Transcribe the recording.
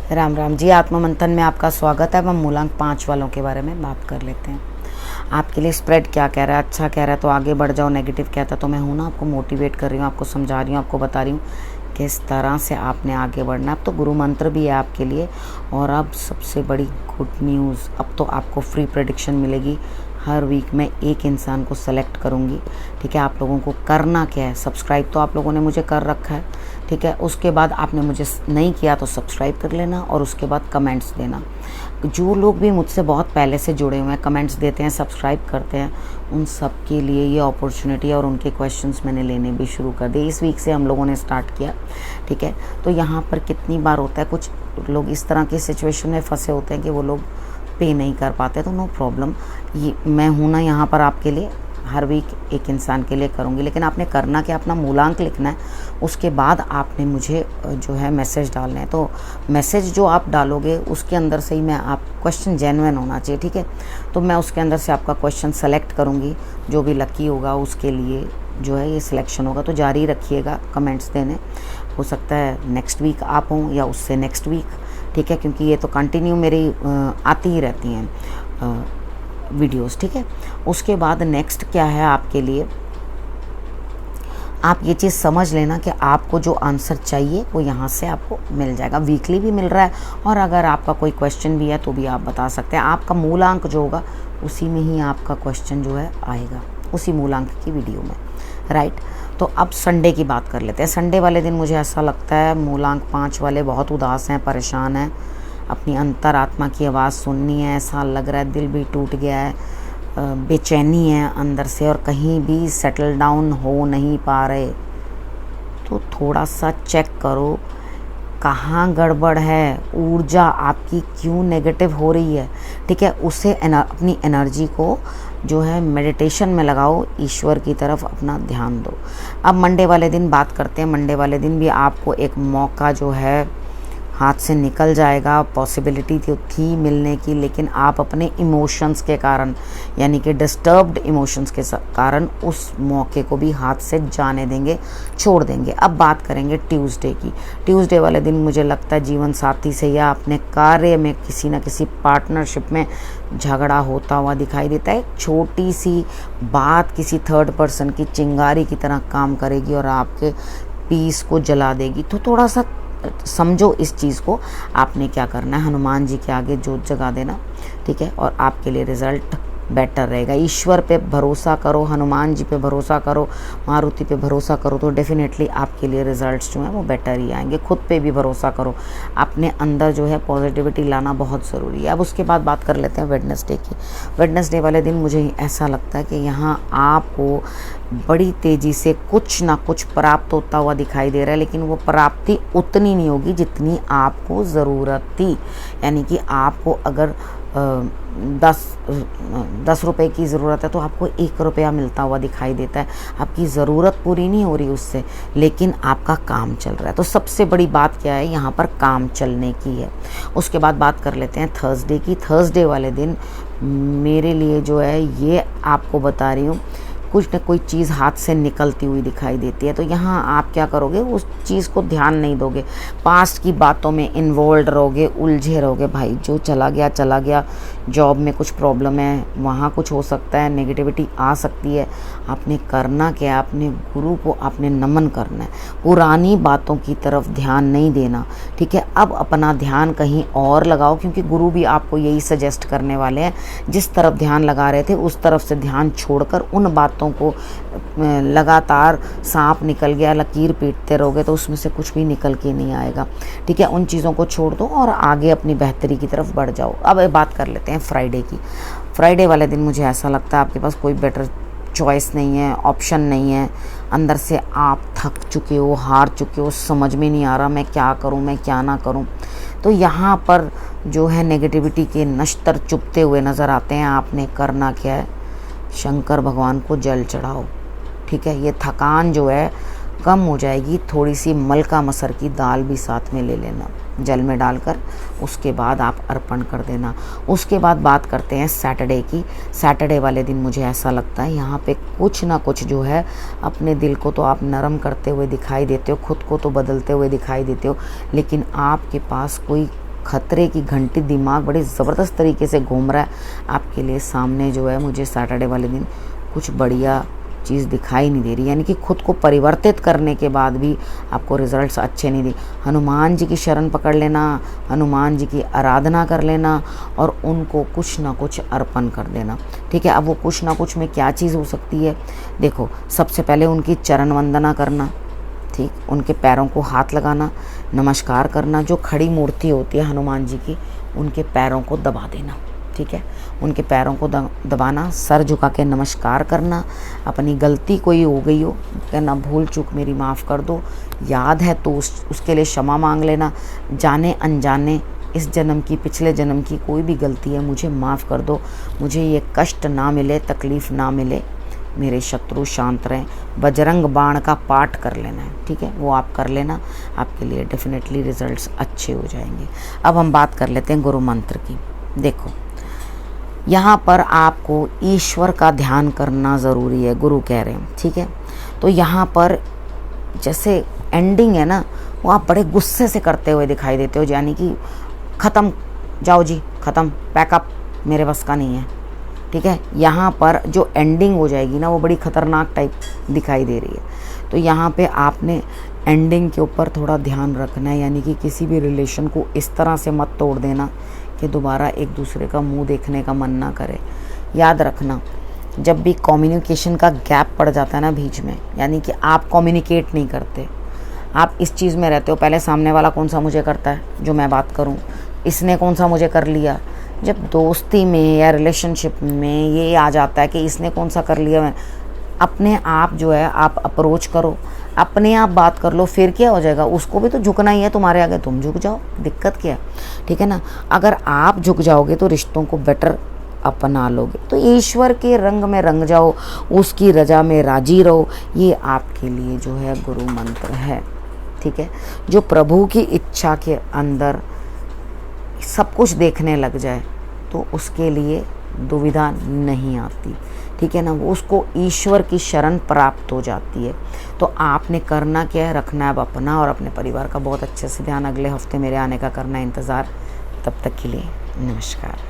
राम राम जी। आत्मा मंथन में आपका स्वागत है। हम मूलांक 5 वालों के बारे में बात कर लेते हैं। आपके लिए स्प्रेड क्या कह रहा है, अच्छा कह रहा है तो आगे बढ़ जाओ, नेगेटिव कहता है तो मैं हूँ ना, आपको मोटिवेट कर रही हूँ, आपको समझा रही हूँ, आपको बता रही हूँ किस तरह से आपने आगे बढ़ना है। अब तो गुरु मंत्र भी है आपके लिए। और अब सबसे बड़ी गुड न्यूज़, अब तो आपको फ्री प्रेडिक्शन मिलेगी। हर वीक मैं एक इंसान को सेलेक्ट करूँगी। ठीक है, आप लोगों को करना क्या है, सब्सक्राइब तो आप लोगों ने मुझे कर रखा है। ठीक है, उसके बाद आपने मुझे नहीं किया तो सब्सक्राइब कर लेना और उसके बाद कमेंट्स देना। जो लोग भी मुझसे बहुत पहले से जुड़े हुए हैं, कमेंट्स देते हैं, सब्सक्राइब करते हैं, उन सब के लिए ये अपॉर्चुनिटी और उनके क्वेश्चंस मैंने लेने भी शुरू कर दिए। इस वीक से हम लोगों ने स्टार्ट किया। ठीक है, तो यहाँ पर कितनी बार होता है, कुछ लोग इस तरह की सिचुएशन में फंसे होते हैं कि वो लोग पे नहीं कर पाते, तो नो प्रॉब्लम, ये मैं हूँ ना यहाँ पर आपके लिए। हर वीक एक इंसान के लिए करूँगी, लेकिन आपने करना क्या, अपना मूलांक लिखना है। उसके बाद आपने मुझे जो है मैसेज डालना है। तो मैसेज जो आप डालोगे उसके अंदर से ही मैं आप क्वेश्चन जेन्युइन होना चाहिए। ठीक है, तो मैं उसके अंदर से आपका क्वेश्चन सेलेक्ट करूँगी। जो भी लकी होगा उसके लिए जो है ये सिलेक्शन होगा। तो जारी रखिएगा कमेंट्स देने। हो सकता है नेक्स्ट वीक आप हों या उससे नेक्स्ट वीक। ठीक है, क्योंकि ये तो कंटिन्यू मेरी आती ही रहती हैं वीडियोस। ठीक है, उसके बाद नेक्स्ट क्या है आपके लिए, आप ये चीज़ समझ लेना कि आपको जो आंसर चाहिए वो यहाँ से आपको मिल जाएगा। वीकली भी मिल रहा है, और अगर आपका कोई क्वेश्चन भी है तो भी आप बता सकते हैं। आपका मूलांक जो होगा उसी में ही आपका क्वेश्चन जो है आएगा, उसी मूलांक की वीडियो में। राइट, तो अब संडे की बात कर लेते हैं। संडे वाले दिन मुझे ऐसा लगता है मूलांक 5 वाले बहुत उदास हैं, परेशान हैं, अपनी अंतरात्मा की आवाज़ सुननी है। ऐसा लग रहा है दिल भी टूट गया है, बेचैनी है अंदर से, और कहीं भी सेटल डाउन हो नहीं पा रहे। तो थोड़ा सा चेक करो कहाँ गड़बड़ है, ऊर्जा आपकी क्यों नेगेटिव हो रही है। ठीक है, उसे अपनी एनर्जी को जो है मेडिटेशन में लगाओ, ईश्वर की तरफ अपना ध्यान दो। अब मंडे वाले दिन बात करते हैं। मंडे वाले दिन भी आपको एक मौका जो है हाथ से निकल जाएगा। पॉसिबिलिटी थी मिलने की, लेकिन आप अपने इमोशंस के कारण, यानी कि डिस्टर्ब्ड इमोशंस के कारण उस मौके को भी हाथ से जाने देंगे, छोड़ देंगे। अब बात करेंगे ट्यूसडे की। ट्यूसडे वाले दिन मुझे लगता है जीवन साथी से या अपने कार्य में किसी न किसी पार्टनरशिप में झगड़ा होता हुआ दिखाई देता है। छोटी सी बात किसी थर्ड पर्सन की चिंगारी की तरह काम करेगी और आपके पीस को जला देगी। तो थोड़ा सा समझो इस चीज़ को। आपने क्या करना है, हनुमान जी के आगे जोत जगा देना। ठीक है, और आपके लिए रिजल्ट बेटर रहेगा। ईश्वर पे भरोसा करो, हनुमान जी पे भरोसा करो, मारुति पे भरोसा करो, तो डेफिनेटली आपके लिए रिजल्ट्स जो हैं वो बेटर ही आएंगे। खुद पे भी भरोसा करो, अपने अंदर जो है पॉजिटिविटी लाना बहुत ज़रूरी है। अब उसके बाद बात कर लेते हैं वेडनेसडे की। वेडनेसडे वाले दिन मुझे ऐसा लगता है कि यहाँ आपको बड़ी तेज़ी से कुछ ना कुछ प्राप्त होता हुआ दिखाई दे रहा है, लेकिन वो प्राप्ति उतनी नहीं होगी जितनी आपको ज़रूरत थी। यानी कि आपको अगर 10 रुपए की ज़रूरत है तो आपको 1 रुपया मिलता हुआ दिखाई देता है। आपकी ज़रूरत पूरी नहीं हो रही उससे, लेकिन आपका काम चल रहा है। तो सबसे बड़ी बात क्या है, यहाँ पर काम चलने की है। उसके बाद बात कर लेते हैं थर्सडे की। थर्सडे वाले दिन मेरे लिए जो है, ये आपको बता रही हूँ, कुछ न कोई चीज़ हाथ से निकलती हुई दिखाई देती है। तो यहाँ आप क्या करोगे, उस चीज़ को ध्यान नहीं दोगे, पास्ट की बातों में इन्वॉल्व रहोगे, उलझे रहोगे। भाई जो चला गया चला गया। जॉब में कुछ प्रॉब्लम है, वहाँ कुछ हो सकता है, नेगेटिविटी आ सकती है। आपने करना क्या है, अपने गुरु को आपने नमन करना है, पुरानी बातों की तरफ ध्यान नहीं देना। ठीक है, अब अपना ध्यान कहीं और लगाओ, क्योंकि गुरु भी आपको यही सजेस्ट करने वाले हैं। जिस तरफ ध्यान लगा रहे थे उस तरफ से ध्यान छोड़कर उन बातों को लगातार सांप निकल गया लकीर पीटते रहोगे तो उसमें से कुछ भी निकल के नहीं आएगा। ठीक है, उन चीज़ों को छोड़ दो और आगे अपनी बेहतरी की तरफ बढ़ जाओ। अब बात कर लेते हैं फ्राइडे की। फ्राइडे वाले दिन मुझे ऐसा लगता है आपके पास कोई बेटर चॉइस नहीं है, ऑप्शन नहीं है। अंदर से आप थक चुके हो, हार चुके हो, समझ में नहीं आ रहा मैं क्या करूं, मैं क्या ना करूं। तो यहाँ पर जो है नेगेटिविटी के नश्तर चुभते हुए नज़र आते हैं। आपने करना क्या है, शंकर भगवान को जल चढ़ाओ। ठीक है, ये थकान जो है कम हो जाएगी। थोड़ी सी मलका मसर की दाल भी साथ में ले लेना, जल में डालकर, उसके बाद आप अर्पण कर देना। उसके बाद बात करते हैं सैटरडे की। सैटरडे वाले दिन मुझे ऐसा लगता है यहाँ पे कुछ ना कुछ जो है, अपने दिल को तो आप नरम करते हुए दिखाई देते हो, खुद को तो बदलते हुए दिखाई देते हो, लेकिन आपके पास कोई खतरे की घंटी दिमाग बड़े ज़बरदस्त तरीके से घूम रहा है आपके लिए। सामने जो है मुझे सैटरडे वाले दिन कुछ बढ़िया चीज़ दिखाई नहीं दे रही, यानी कि खुद को परिवर्तित करने के बाद भी आपको रिजल्ट्स अच्छे नहीं दिए। हनुमान जी की शरण पकड़ लेना, हनुमान जी की आराधना कर लेना और उनको कुछ ना कुछ अर्पण कर देना, ठीक है। अब वो कुछ ना कुछ में क्या चीज़ हो सकती है, देखो सबसे पहले उनकी चरण वंदना करना, ठीक, उनके पैरों को हाथ लगाना, नमस्कार करना। जो खड़ी मूर्ति होती है हनुमान जी की, उनके पैरों को दबा देना, ठीक है। उनके पैरों को दबाना, सर झुका के नमस्कार करना। अपनी गलती कोई हो गई हो, कहना भूल चूक मेरी माफ़ कर दो, याद है तो उसके लिए क्षमा मांग लेना। जाने अनजाने इस जन्म की, पिछले जन्म की कोई भी गलती है, मुझे माफ़ कर दो, मुझे ये कष्ट ना मिले, तकलीफ़ ना मिले, मेरे शत्रु शांत रहें। बजरंग बाण का पाठ कर लेना है, ठीक है, वो आप कर लेना, आपके लिए डेफिनेटली रिजल्ट्स अच्छे हो जाएंगे। अब हम बात कर लेते हैं गुरु मंत्र की। देखो यहाँ पर आपको ईश्वर का ध्यान करना ज़रूरी है, गुरु कह रहे हैं, ठीक है। तो यहाँ पर जैसे एंडिंग है ना, वो आप बड़े गुस्से से करते हुए दिखाई देते हो, यानी कि ख़त्म, जाओ जी ख़त्म, पैकअप, मेरे बस का नहीं है, ठीक है। यहाँ पर जो एंडिंग हो जाएगी ना, वो बड़ी ख़तरनाक टाइप दिखाई दे रही है। तो यहाँ पे आपने एंडिंग के ऊपर थोड़ा ध्यान रखना है, यानी कि किसी भी रिलेशन को इस तरह से मत तोड़ देना कि दोबारा एक दूसरे का मुंह देखने का मन ना करे। याद रखना, जब भी कम्युनिकेशन का गैप पड़ जाता है ना बीच में, यानी कि आप कम्युनिकेट नहीं करते, आप इस चीज़ में रहते हो, पहले सामने वाला कौन सा मुझे करता है जो मैं बात करूं, इसने कौन सा मुझे कर लिया। जब दोस्ती में या रिलेशनशिप में ये आ जाता है कि इसने कौन सा कर लिया, मैं अपने आप जो है आप अप्रोच करो, अपने आप बात कर लो, फिर क्या हो जाएगा, उसको भी तो झुकना ही है तुम्हारे आगे, तुम झुक जाओ, दिक्कत क्या है, ठीक है ना। अगर आप झुक जाओगे तो रिश्तों को बेटर अपना लोगे। तो ईश्वर के रंग में रंग जाओ, उसकी रजा में राजी रहो, ये आपके लिए जो है गुरु मंत्र है, ठीक है। जो प्रभु की इच्छा के अंदर सब कुछ देखने लग जाए तो उसके लिए दुविधा नहीं आती, ठीक है ना, वो उसको ईश्वर की शरण प्राप्त हो जाती है। तो आपने करना क्या है, रखना है अब अपना और अपने परिवार का बहुत अच्छे से ध्यान। अगले हफ्ते मेरे आने का करना है इंतज़ार। तब तक के लिए नमस्कार।